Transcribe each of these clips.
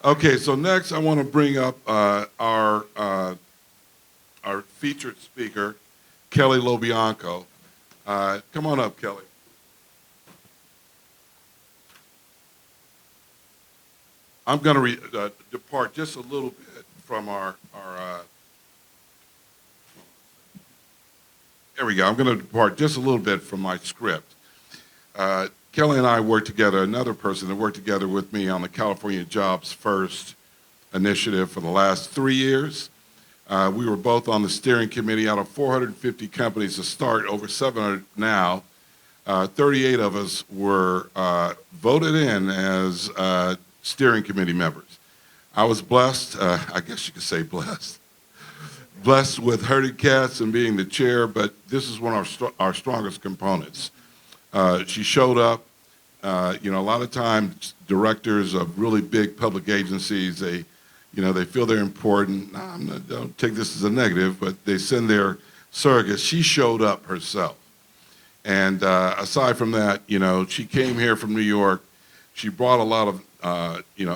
Okay, so next I want to bring up our featured speaker, Kelly Lobianco. Come on up, Kelly. I'm going to depart just a little bit from our there we go. I'm going to depart just a little bit from my script. Kelly and I worked together, another person that worked together with me on the California Jobs First initiative for the last 3 years. We were both on the steering committee out of 450 companies to start, over 700 now. 38 of us were voted in as steering committee members. I was blessed, I guess you could say blessed with herded cats and being the chair, but this is one of our strongest components. She showed up. A lot of times directors of really big public agencies, they feel they're important. Don't take this as a negative, but they send their surrogates. She showed up herself. And aside from that, she came here from New York. She brought a lot of,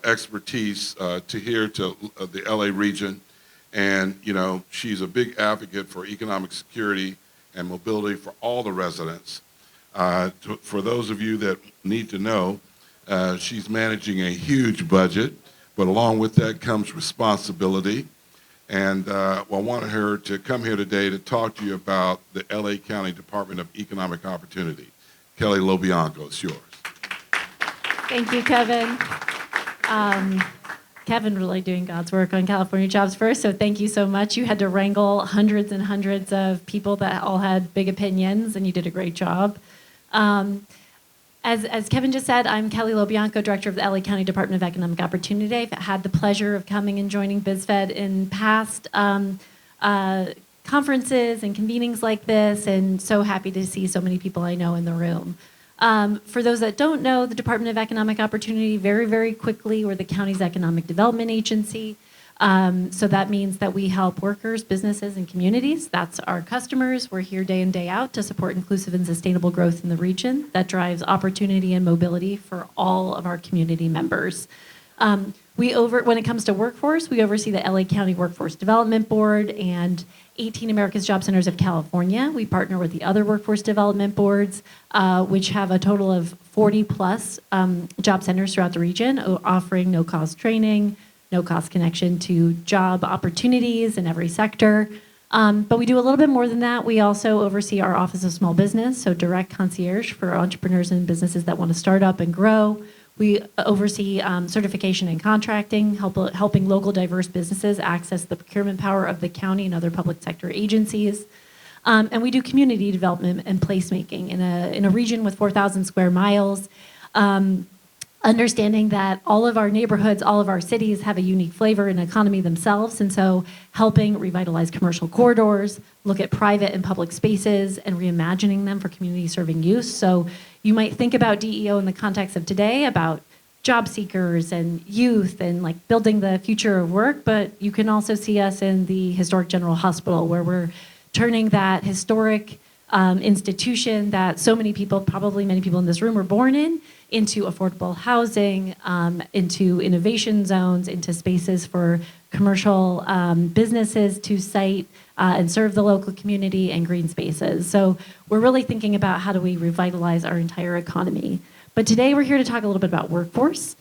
expertise to the LA region. And, she's a big advocate for economic security and mobility for all the residents. For those of you that need to know, she's managing a huge budget, but along with that comes responsibility. And I wanted her to come here today to talk to you about the LA County Department of Economic Opportunity. Kelly Lobianco, it's yours. Thank you, Kevin. Kevin really doing God's work on California Jobs First, so thank you so much. You had to wrangle hundreds and hundreds of people that all had big opinions, and you did a great job. As Kevin just said, I'm Kelly Lobianco, Director of the LA County Department of Economic Opportunity. I've had the pleasure of coming and joining BizFed in past conferences and convenings like this, and so happy to see so many people I know in the room. For those that don't know, the Department of Economic Opportunity, very, very quickly, we're the county's economic development agency. So that means that we help workers, businesses, and communities. That's our customers. We're here day in, day out to support inclusive and sustainable growth in the region that drives opportunity and mobility for all of our community members. When it comes to workforce, we oversee the LA County Workforce Development Board and 18 America's Job Centers of California. We partner with the other workforce development boards, which have a total of 40 plus job centers throughout the region, offering no-cost training, no-cost connection to job opportunities in every sector. But we do a little bit more than that. We also oversee our Office of Small Business, so direct concierge for entrepreneurs and businesses that want to start up and grow. We oversee certification and contracting, helping local diverse businesses access the procurement power of the county and other public sector agencies. And we do community development and placemaking in a region with 4,000 square miles. Understanding that all of our neighborhoods, all of our cities have a unique flavor and economy themselves, and so helping revitalize commercial corridors, look at private and public spaces, and reimagining them for community-serving use. So you might think about DEO in the context of today, about job seekers and youth and like building the future of work, but you can also see us in the historic General Hospital, where we're turning that historic institution that so many people, probably many people in this room, were born in, into affordable housing, into innovation zones, into spaces for commercial businesses to site and serve the local community, and green spaces. So we're really thinking about how do we revitalize our entire economy. But today we're here to talk a little bit about workforce,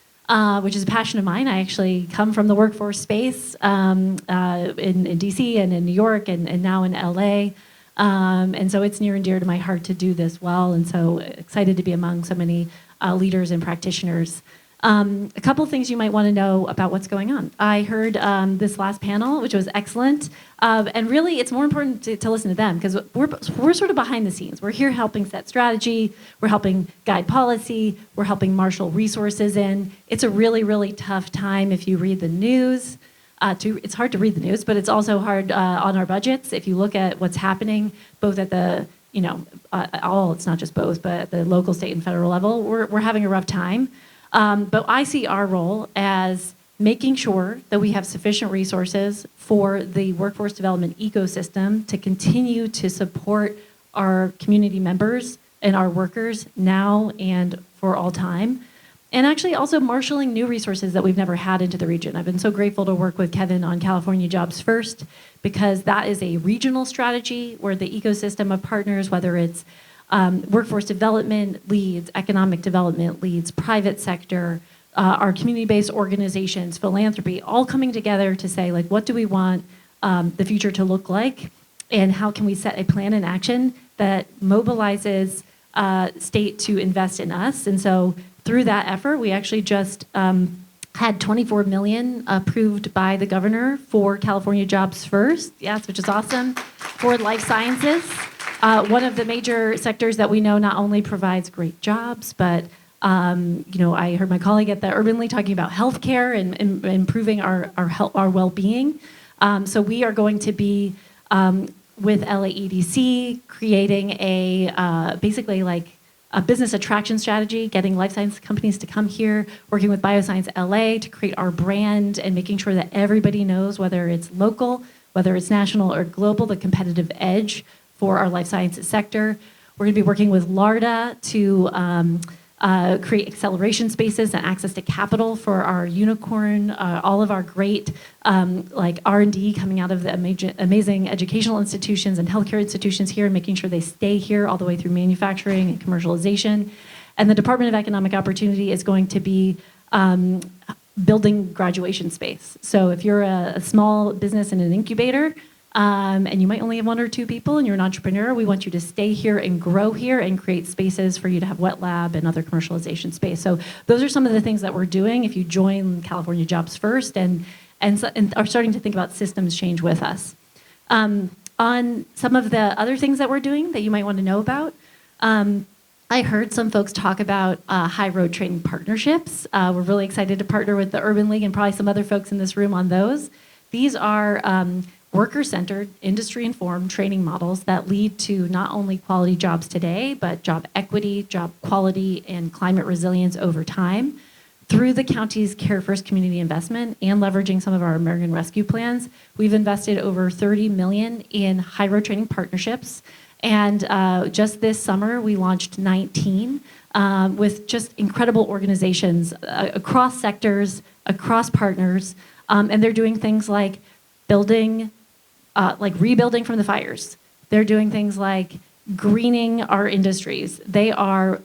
which is a passion of mine. I actually come from the workforce space in DC and in New York and now in LA. And so it's near and dear to my heart to do this well, and so excited to be among so many leaders and practitioners. A couple of things you might want to know about what's going on. I heard this last panel, which was excellent, and really it's more important to listen to them, because we're sort of behind the scenes. We're here helping set strategy, we're helping guide policy, we're helping marshal resources in. It's a really, really tough time if you read the news. It's hard to read the news, but it's also hard on our budgets. If you look at what's happening, both at the, it's not just both, but at the local, state, and federal level, we're having a rough time. But I see our role as making sure that we have sufficient resources for the workforce development ecosystem to continue to support our community members and our workers now and for all time. and actually also marshaling new resources that we've never had into the region. I've been so grateful to work with Kevin on California Jobs First, because that is a regional strategy where the ecosystem of partners, whether it's workforce development leads, economic development leads, private sector, our community-based organizations, philanthropy, all coming together to say, like, what do we want the future to look like, and how can we set a plan in action that mobilizes state to invest in us. And so through that effort, we actually just had $24 million approved by the governor for California Jobs First, yes, which is awesome, for life sciences. One of the major sectors that we know not only provides great jobs, but I heard my colleague at the Urban League talking about healthcare and improving our well-being. So we are going to be with LAEDC creating basically like a business attraction strategy, getting life science companies to come here, working with Bioscience LA to create our brand and making sure that everybody knows, whether it's local, whether it's national or global, the competitive edge for our life sciences sector. We're going to be working with LARDA to create acceleration spaces and access to capital for our unicorn, all of our great like R&D coming out of the amazing educational institutions and healthcare institutions here, and making sure they stay here all the way through manufacturing and commercialization. And the Department of Economic Opportunity is going to be building graduation space. So if you're a small business in an incubator, and you might only have 1 or 2 people and you're an entrepreneur, we want you to stay here and grow here and create spaces for you to have wet lab and other commercialization space. So those are some of the things that we're doing if you join California Jobs First and are starting to think about systems change with us. On some of the other things that we're doing that you might want to know about, I heard some folks talk about high road training partnerships. We're really excited to partner with the Urban League and probably some other folks in this room on those. These are worker-centered, industry-informed training models that lead to not only quality jobs today, but job equity, job quality, and climate resilience over time. Through the county's Care First community investment and leveraging some of our American Rescue plans, we've invested over $30 million in high road training partnerships. And just this summer, we launched 19 with just incredible organizations across sectors, across partners, and they're doing things like rebuilding from the fires. They're doing things like greening our industries. They are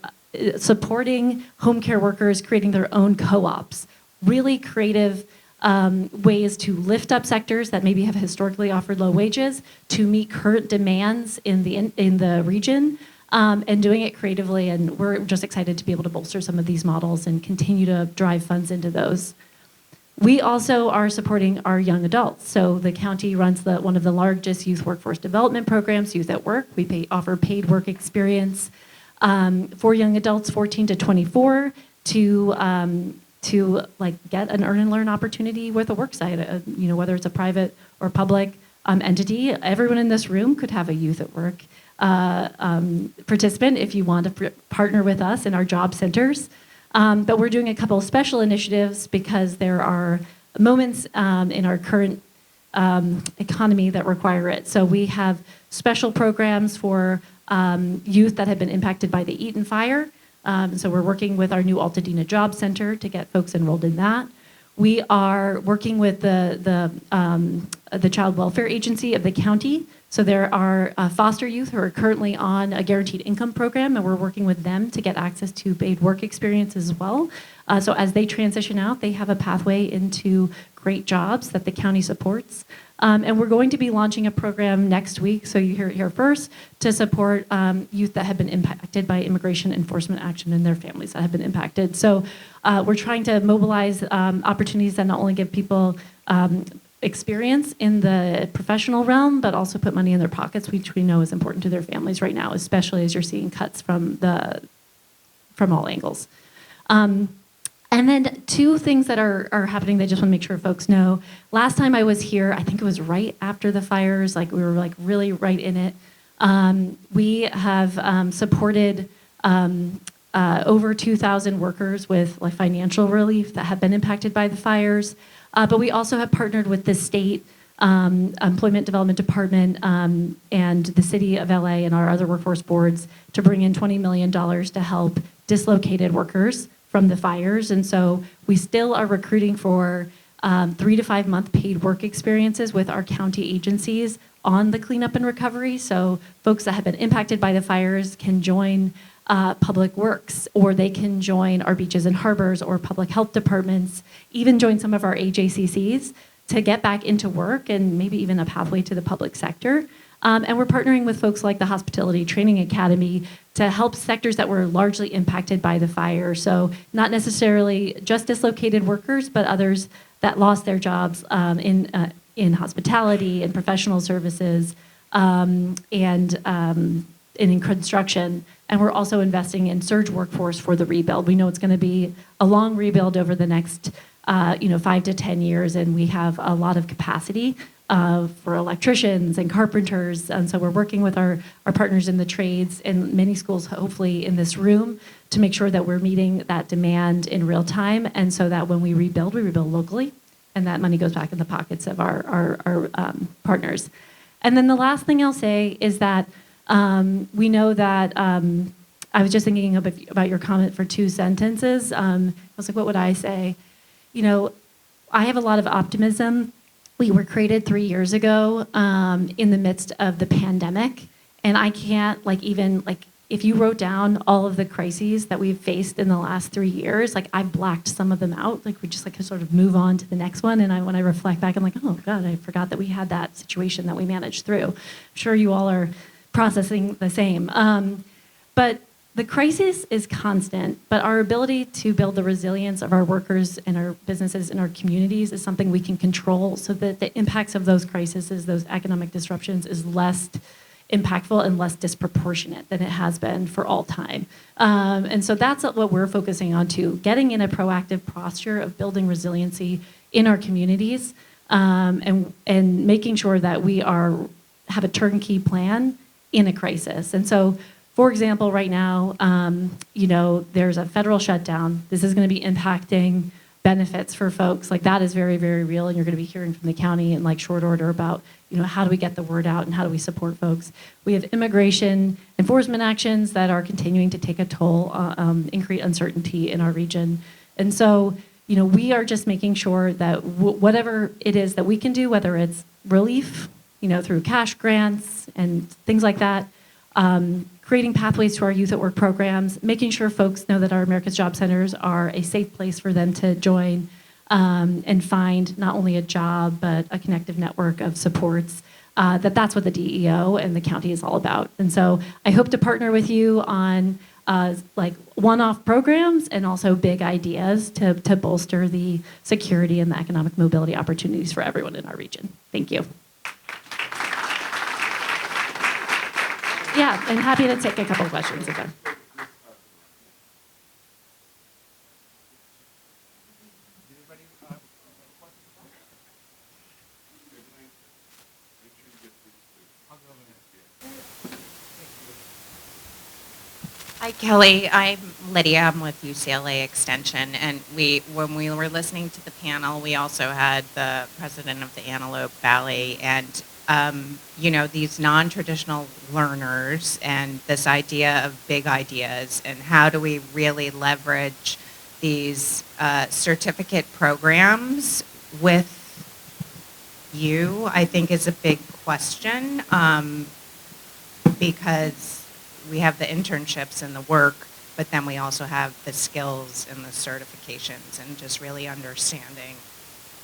supporting home care workers, creating their own co-ops, really creative ways to lift up sectors that maybe have historically offered low wages to meet current demands in the region, and doing it creatively. And we're just excited to be able to bolster some of these models and continue to drive funds into those. We also are supporting our young adults. So the county runs one of the largest youth workforce development programs, Youth at Work. We offer paid work experience for young adults 14 to 24 to get an earn and learn opportunity with a work site, whether it's a private or public entity. Everyone in this room could have a Youth at Work participant if you want to partner with us in our job centers. But we're doing a couple of special initiatives because there are moments in our current economy that require it. So we have special programs for youth that have been impacted by the Eaton fire. So we're working with our new Altadena Job Center to get folks enrolled in that. We are working with the Child Welfare Agency of the county. So there are foster youth who are currently on a guaranteed income program, and we're working with them to get access to paid work experience as well. So as they transition out, they have a pathway into great jobs that the county supports. And we're going to be launching a program next week, so you hear it here first, to support youth that have been impacted by immigration enforcement action and their families that have been impacted. So we're trying to mobilize opportunities that not only give people experience in the professional realm, but also put money in their pockets, which we know is important to their families right now, especially as you're seeing cuts from all angles. And then 2 things that are happening that I just want to make sure folks know. Last time I was here, I think it was right after the fires, we were really right in it. We have supported over 2,000 workers with financial relief that have been impacted by the fires. But we also have partnered with the state Employment Development Department and the city of LA and our other workforce boards to bring in $20 million to help dislocated workers from the fires. And so we still are recruiting for 3 to 5 month paid work experiences with our county agencies on the cleanup and recovery. So folks that have been impacted by the fires can join Public Works, or they can join our beaches and harbors or public health departments, even join some of our AJCCs to get back into work and maybe even a pathway to the public sector. And we're partnering with folks like the Hospitality Training Academy to help sectors that were largely impacted by the fire. So not necessarily just dislocated workers, but others that lost their jobs in hospitality and professional services and in construction. And we're also investing in surge workforce for the rebuild. We know it's going to be a long rebuild over the next 5 to 10 years, and we have a lot of capacity for electricians and carpenters. And so we're working with our partners in the trades and many schools, hopefully in this room, to make sure that we're meeting that demand in real time. And so that when we rebuild locally, and that money goes back in the pockets of our partners. And then the last thing I'll say is that we know that, I was just thinking about your comment for 2 sentences. I was like, what would I say? I have a lot of optimism. We were created 3 years ago in the midst of the pandemic. And I can't if you wrote down all of the crises that we've faced in the last 3 years, I blacked some of them out. We just sort of move on to the next one. And when I reflect back, I'm like, oh God, I forgot that we had that situation that we managed through. I'm sure you all are processing the same. But the crisis is constant, but our ability to build the resilience of our workers and our businesses and our communities is something we can control, so that the impacts of those crises, those economic disruptions, is less impactful and less disproportionate than it has been for all time. And so that's what we're focusing on too, getting in a proactive posture of building resiliency in our communities, and making sure that we have a turnkey plan in a crisis. And so, for example, right now, there's a federal shutdown. This is going to be impacting benefits for folks. That is very, very real, and you're going to be hearing from the county in short order about, how do we get the word out and how do we support folks. We have immigration enforcement actions that are continuing to take a toll and create uncertainty in our region. And so, we are just making sure that whatever it is that we can do, whether it's relief, through cash grants and things like that, creating pathways to our youth at work programs, making sure folks know that our America's Job Centers are a safe place for them to join and find not only a job, but a connective network of supports, that's what the DEO and the county is all about. And so I hope to partner with you on one-off programs and also big ideas to bolster the security and the economic mobility opportunities for everyone in our region. Thank you. Yeah, I'm happy to take a couple of questions again. Hi, Kelly. I'm Lydia. I'm with UCLA Extension. And when we were listening to the panel, we also had the president of the Antelope Valley and these non-traditional learners and this idea of big ideas and how do we really leverage these certificate programs with you, I think is a big question because we have the internships and the work, but then we also have the skills and the certifications, and just really understanding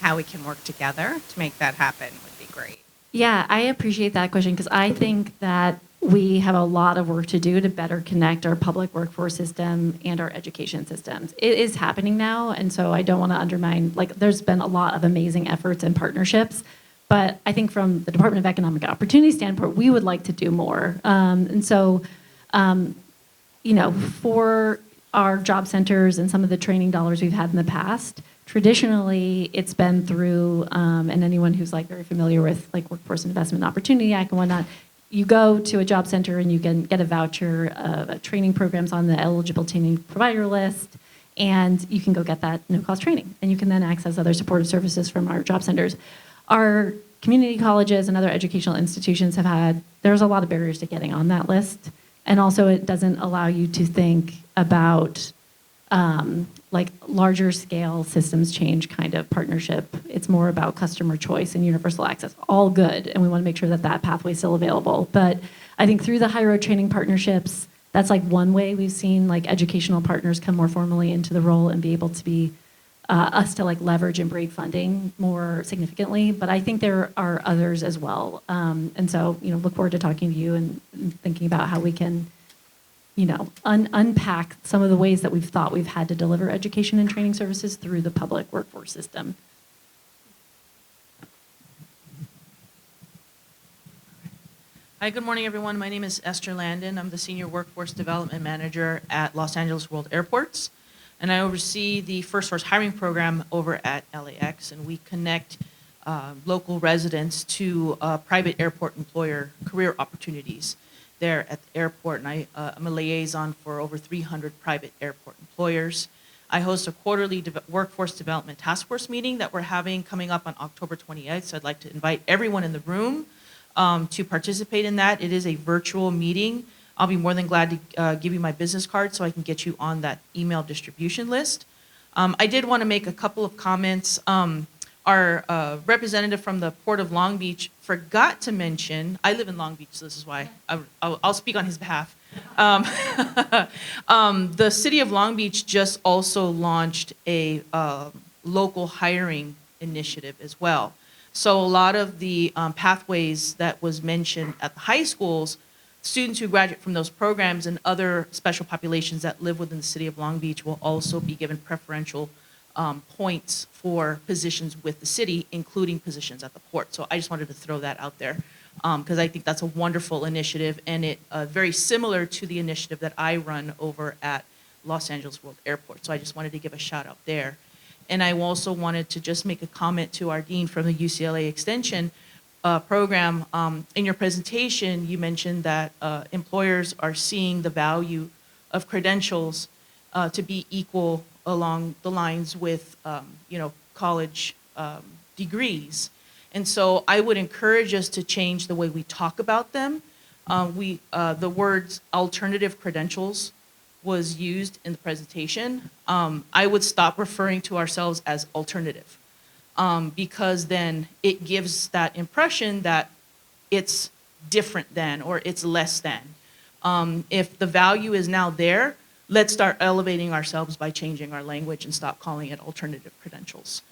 how we can work together to make that happen would be great. Yeah, I appreciate that question because I think that we have a lot of work to do to better connect our public workforce system and our education systems. It is happening now, and so I don't want to undermine, there's been a lot of amazing efforts and partnerships, but I think from the Department of Economic Opportunity standpoint, we would like to do more. And so, for our job centers and some of the training dollars we've had in the past, traditionally, it's been through, and anyone who's very familiar with Workforce Investment Opportunity Act and whatnot, you go to a job center and you can get a voucher, training programs on the eligible training provider list, and you can go get that no-cost training. And you can then access other supportive services from our job centers. Our community colleges and other educational institutions there's a lot of barriers to getting on that list. And also it doesn't allow you to think about like larger scale systems change kind of partnership. It's more about customer choice and universal access. All good, and we want to make sure that that pathway is still available. But I think through the high road training partnerships, that's like one way we've seen like educational partners come more formally into the role and be able to be us to like leverage and braid funding more significantly. But I think there are others as well. And so, look forward to talking to you and thinking about how we can, unpack some of the ways that we've thought we've had to deliver education and training services through the public workforce system. Hi, good morning, everyone. My name is Esther Landon. I'm the Senior Workforce Development Manager at Los Angeles World Airports, and I oversee the First Source hiring program over at LAX, and we connect local residents to private airport employer career opportunities there at the airport, and I'm a liaison for over 300 private airport employers. I host a quarterly workforce development task force meeting that we're having coming up on October 28th, so I'd like to invite everyone in the room to participate in that. It is a virtual meeting. I'll be more than glad to give you my business card so I can get you on that email distribution list. I did want to make a couple of comments. Our representative from the Port of Long Beach forgot to mention, I live in Long Beach, so this is why I'll speak on his behalf. The city of Long Beach just also launched a local hiring initiative as well. So a lot of the pathways that was mentioned at the high schools, students who graduate from those programs and other special populations that live within the city of Long Beach will also be given preferential points for positions with the city, including positions at the port. So I just wanted to throw that out there because I think that's a wonderful initiative, and it very similar to the initiative that I run over at Los Angeles World Airport. So I just wanted to give a shout out there. And I also wanted to just make a comment to our dean from the UCLA Extension program. In your presentation, you mentioned that employers are seeing the value of credentials to be equal along the lines with, college degrees. And so I would encourage us to change the way we talk about them. The words alternative credentials was used in the presentation. I would stop referring to ourselves as alternative because then it gives that impression that it's different than or it's less than. If the value is now there, let's start elevating ourselves by changing our language and stop calling it alternative credentials.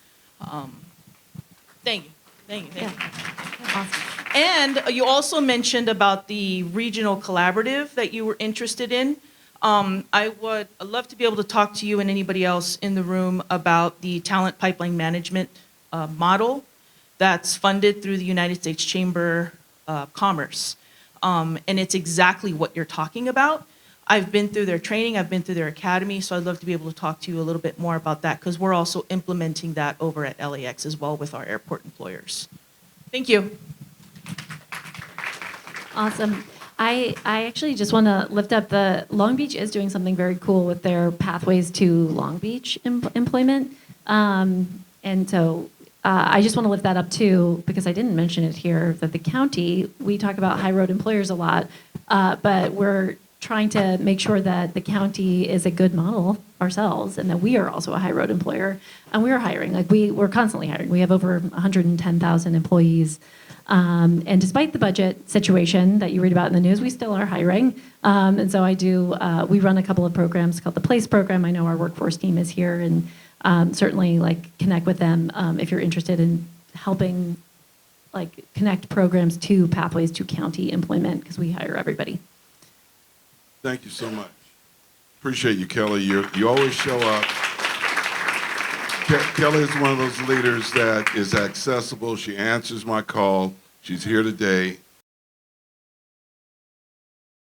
Thank you. Yeah. Awesome. And you also mentioned about the regional collaborative that you were interested in. I would love to be able to talk to you and anybody else in the room about the talent pipeline management model that's funded through the United States Chamber of Commerce. And it's exactly what you're talking about. I've been through their training, I've been through their academy, so I'd love to be able to talk to you a little bit more about that because we're also implementing that over at LAX as well with our airport employers. Thank you. Awesome. I actually just want to lift up the Long Beach is doing something very cool with their pathways to Long Beach employment. And so I just want to lift that up too, because I didn't mention it here, that the county, we talk about high road employers a lot, but we're trying to make sure that the county is a good model ourselves and that we are also a high road employer. And we are hiring, like we're constantly hiring. We have over 110,000 employees. And despite the budget situation that you read about in the news, we still are hiring. And so we run a couple of programs called the PLACE program. I know our workforce team is here and certainly like connect with them if you're interested in helping like connect programs to pathways to county employment because we hire everybody. Thank you so much. Appreciate you, Kelly. You always show up. Kelly is one of those leaders that is accessible. She answers my call. She's here today.